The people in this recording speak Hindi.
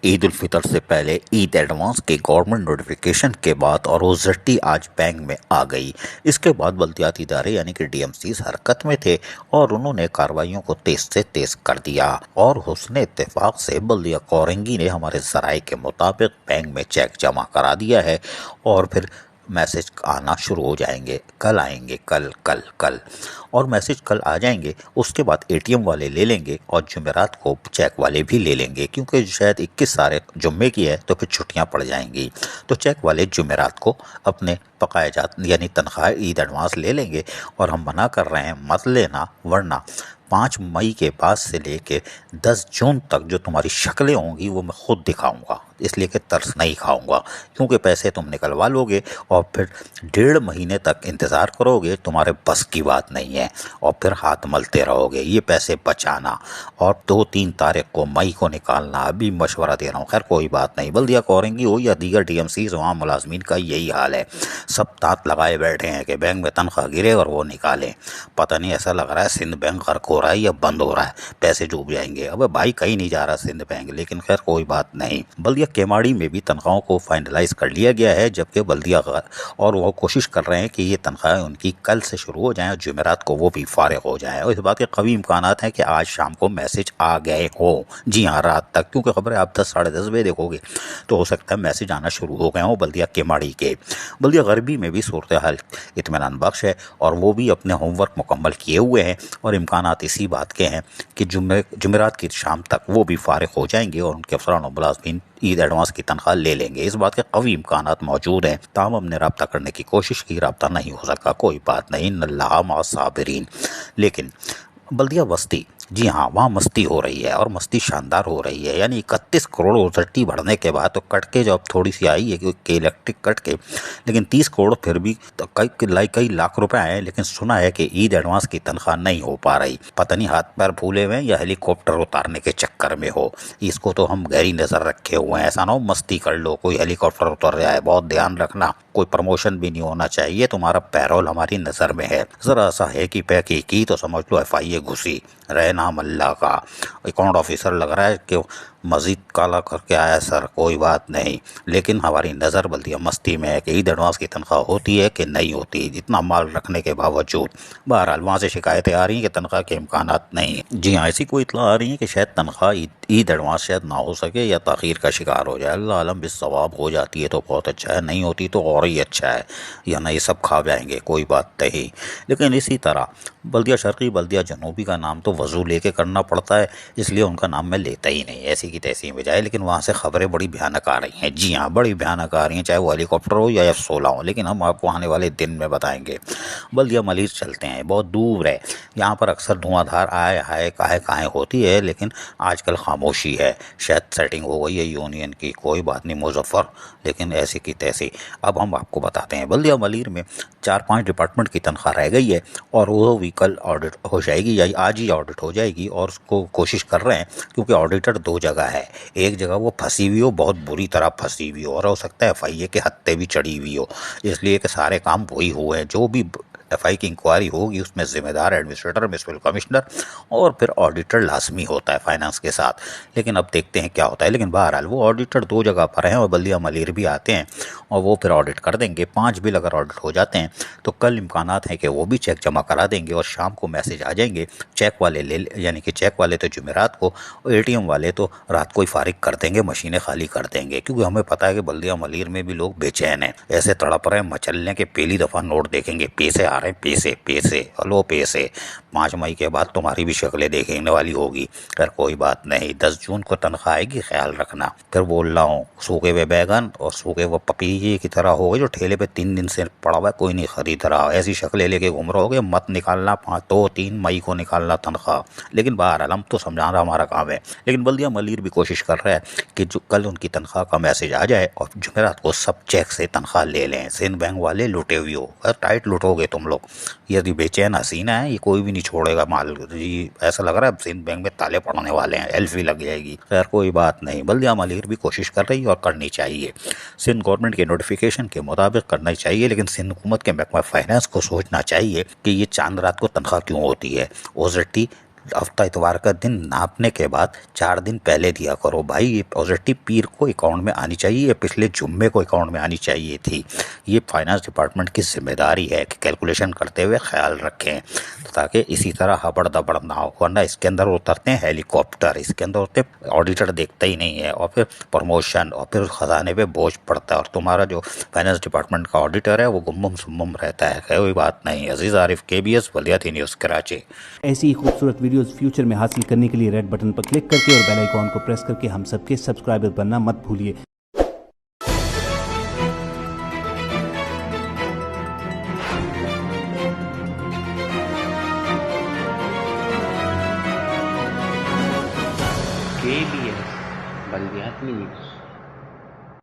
ईद उल फितर से पहले ईद एडवांस के गवर्नमेंट नोटिफिकेशन के बाद और ओजट्टी आज बैंक में आ गई। इसके बाद बल्दियाती इदारे यानी कि डीएमसीज हरकत में थे और उन्होंने कार्रवाइयों को तेज से तेज कर दिया और हुस्न इत्तेफाक से बल्दिया कोरंगी ने हमारे जराये के मुताबिक बैंक में चेक जमा करा दिया है और फिर मैसेज आना शुरू हो जाएंगे। कल आएंगे, कल कल कल और मैसेज कल आ जाएंगे। उसके बाद एटीएम वाले ले लेंगे और जुमेरात को चेक वाले भी ले लेंगे, क्योंकि शायद 21 सारे जुम्मे की है तो फिर छुट्टियां पड़ जाएंगी। तो चेक वाले जुमेरात को अपने पकाए जात यानी तनख्वाह ईद एडवांस ले लेंगे। और हम मना कर रहे हैं, मत लेना, वरना 5 मई के बाद से लेके 10 जून तक जो तुम्हारी शक्लें होंगी वो मैं खुद दिखाऊंगा, इसलिए कि तरस नहीं खाऊंगा। क्योंकि पैसे तुम निकलवा लोगे और फिर 1.5 महीने तक इंतज़ार करोगे, तुम्हारे बस की बात नहीं है, और फिर हाथ मलते रहोगे। ये पैसे बचाना और 2-3 तारीख को मई को निकालना, अभी मशवरा दे रहा हूँ। खैर कोई बात नहीं, बल्दिया कोरंगी हो या दीगर डीएमसी वहाँ मुलाजमीन का यही हाल है। सब तांत लगाए बैठे हैं कि बैंक में तनख्वाह गिरे और वो निकालें। पता नहीं, ऐसा लग रहा है सिंध बैंक गर्क हो रहा है या बंद हो रहा है, पैसे डूब जाएंगे। अब भाई कहीं नहीं जा रहा सिंध बैंक, लेकिन खैर कोई बात नहीं। बल्दिया केमाड़ी में भी तनख्वाहों को फाइनलाइज कर लिया गया है, जबकि बल्दिया और वो कोशिश कर रहे हैं कि ये तनख्वाहें उनकी कल से शुरू हो जाएं और जुमेरात को वो भी फारिग हो जाएं। और इस बात के कवी इम्कान हैं कि आज शाम को मैसेज आ गए हो। जी हाँ, रात तक, क्योंकि खबर है आप 10 साढ़े 10 बजे देखोगे तो हो सकता है मैसेज आना शुरू हो गए हो बल्दिया केमाड़ी के। बल्दिया गरबी में भी सूरत हाल इत्मीनान बख्श है और वो भी अपने होमवर्क मुकम्मल किए हुए हैं और इम्कानात इसी बात के हैं कि जुमेरात की शाम तक वो भी फारिग हो जाएंगे और उनके अफसरान और मुलाजमीन ईद एडवांस की तनख्वाह ले लेंगे। इस बात के कवी इम्कानात मौजूद हैं। ताहम हमने रब्ता करने की कोशिश की, रब्ता नहीं हो सका, कोई बात नहीं, नल्लाह मा साबिरीन। लेकिन बल्दिया बस्ती, जी हाँ, वहाँ मस्ती हो रही है और मस्ती शानदार हो रही है। यानी 31 करोड़ ओजट्टी बढ़ने के बाद तो कट के जो अब थोड़ी सी आई है कि इलेक्ट्रिक कट के, लेकिन 30 करोड़ फिर भी तो कई लाख रुपए आए। लेकिन सुना है कि ईद एडवांस की तनख्वाह नहीं हो पा रही। पता नहीं हाथ पैर फूले हुए हैं या हेलीकॉप्टर उतारने के चक्कर में हो। इसको तो हम गहरी नज़र रखे हुए हैं। ऐसा ना हो मस्ती कर लो, कोई हेलीकॉप्टर उतर जाए, बहुत ध्यान रखना। कोई प्रमोशन भी नहीं होना चाहिए, तुम्हारा पैरोल हमारी नज़र में है। ज़रा सा है कि पैकी की तो समझ लो FIA घुसी। रहे नाम अल्लाह का। अकाउंट ऑफिसर लग रहा है कि मजीद काला करके आया सर, कोई बात नहीं। लेकिन हमारी नज़र बल्दिया मस्ती में है कि ईद एडवांस की तनख्वाह होती है कि नहीं होती, इतना माल रखने के बावजूद। बहरहाल वहाँ से शिकायतें आ रही हैं कि तनख्वाह के इम्कानात नहीं है। जी हाँ, ऐसी कोई इतला आ रही है कि शायद तनख्वाह ईद एडवांस शायद ना हो सके या ताख़ीर का शिकार हो जाए। अल्लाह आलम, बिस्सवाब हो जाती है तो बहुत अच्छा है, नहीं होती तो और ही अच्छा है, या नहीं सब खा जाएंगे, कोई बात नहीं। लेकिन इसी तरह बल्दिया शर्की बल्दिया जनूबी का नाम तो वजू लेके करना पड़ता है, इसलिए उनका नाम मैं लेता ही नहीं, ऐसी की तैसी बजाय। लेकिन वहाँ से खबरें बड़ी भयानक आ रही हैं। जी हाँ, बड़ी भयानक आ रही हैं, चाहे वो हेलीकॉप्टर हो या F-16 हो। लेकिन हम आपको आने वाले दिन में बताएंगे। बल्दिया मलिर चलते हैं, बहुत दूर है। यहाँ पर अक्सर धुआंधार आए हाय काहे काहे होती है, लेकिन आजकल खामोशी है। शायद सेटिंग हो गई है यूनियन की, कोई बात नहीं मुजफ्फर, लेकिन ऐसी की तैसी। अब हम आपको बताते हैं, बल्दिया मलिर में 4-5 डिपार्टमेंट की तनख्वाह रह गई है और वो भी कल ऑडिट हो जाएगी या आज ही ऑडिट हो जाएगी। और उसको कोशिश कर रहे हैं, क्योंकि ऑडिटर 2 जगह है। एक जगह वो फंसी हुई हो, बहुत बुरी तरह फंसी हुई हो, और हो सकता है FIA के हत्थे भी चढ़ी हुई हो, इसलिए कि सारे काम वही हुए हैं। जो भी FI की इंक्वायरी होगी उसमें जिम्मेदार एडमिनिस्ट्रेटर, म्युनिसिपल कमिश्नर और फिर ऑडिटर लाजमी होता है फाइनेंस के साथ। लेकिन अब देखते हैं क्या होता है। लेकिन बहरहाल वो ऑडिटर 2 जगह पर हैं और बल्दिया मलिर भी आते हैं और वो फिर ऑडिट कर देंगे। 5 बिल अगर ऑडिट हो जाते हैं तो कल इम्कानात हैं कि वो भी चेक जमा करा देंगे और शाम को मैसेज आ जाएंगे। चेक वाले यानी कि चेक वाले तो जुमेरात को और ATM वाले तो रात को ही फारिग कर देंगे, मशीनें खाली कर देंगे। क्योंकि हमें पता है कि बल्दिया मलिर में भी लोग बेचैन हैं, ऐसे तड़प रहे हैं मचलने के। पहली दफ़ा नोट देखेंगे, पैसे आ रहे हैं, पैसे पैसे, हलो पैसे। 5 मई के बाद तुम्हारी भी शक्लें देखने वाली होगी। खैर कोई बात नहीं, 10 जून को तनख्वाह आएगी, ख्याल रखना। फिर बोल रहा हूँ, सूखे हुए बैगन और सूखे हुए पपीजे की तरह हो गए जो ठेले पे 3 दिन से पड़ा हुआ है, कोई नहीं खरीद रहा। ऐसी शक्लें लेके घूम रहोगे, मत निकालना 2-3 मई को निकालना तनख्वाह। लेकिन बहरहाल हम तो समझाना हमारा काम है। लेकिन बल्दिया मलिर भी कोशिश कर रहा है कि जो कल उनकी तनख्वाह का मैसेज आ जाए और जुमेरात को सब चेक से तनख्वाह ले लें। सिंध बैंक वाले लुटे हुए हो, टाइट लुटोगे तुम लोग। यदि बेचैन हसीना है, ये कोई भी नहीं छोड़ेगा माल। जी ऐसा लग रहा है सिंध बैंक में ताले पड़ने वाले हैं, एल्फी लग जाएगी। खैर कोई बात नहीं, बल्दिया मलिर भी कोशिश कर रही है और करनी चाहिए। सिंध गवर्नमेंट के नोटिफिकेशन के मुताबिक करना चाहिए। लेकिन सिंध हुकूमत के महकमा फाइनेंस को सोचना चाहिए कि ये चांद रात को तनख्वाह क्यों होती है। ओजट्टी हफ्ता इतवार का दिन नापने के बाद 4 दिन पहले दिया करो भाई। ये पॉजिटिव पीर को अकाउंट में आनी चाहिए, ये पिछले जुम्मे को अकाउंट में आनी चाहिए थी। ये फाइनेंस डिपार्टमेंट की जिम्मेदारी है कि कैलकुलेशन करते हुए ख्याल रखें, तो ताकि इसी तरह हबड़ दबड़ ना हो। वरना इसके अंदर उतरते हैं हेलीकॉप्टर, इसके अंदर होते ऑडिटर देखता ही नहीं है, और फिर प्रमोशन, और फिर खजाने पे बोझ पड़ता है, और तुम्हारा जो फाइनेंस डिपार्टमेंट का ऑडिटर है वो गुम्बम सुम्बम रहता है। कोई बात नहीं। अजीज आरिफ, KBS बलियाती न्यूज़, कराची। ऐसी ही खूबसूरत वीडियोस फ्यूचर में हासिल करने के लिए रेड बटन पर क्लिक करके और बेल आइकॉन को प्रेस करके हम सबके सब्सक्राइबर बनना मत भूलिए। KBS बलियाती न्यूज़।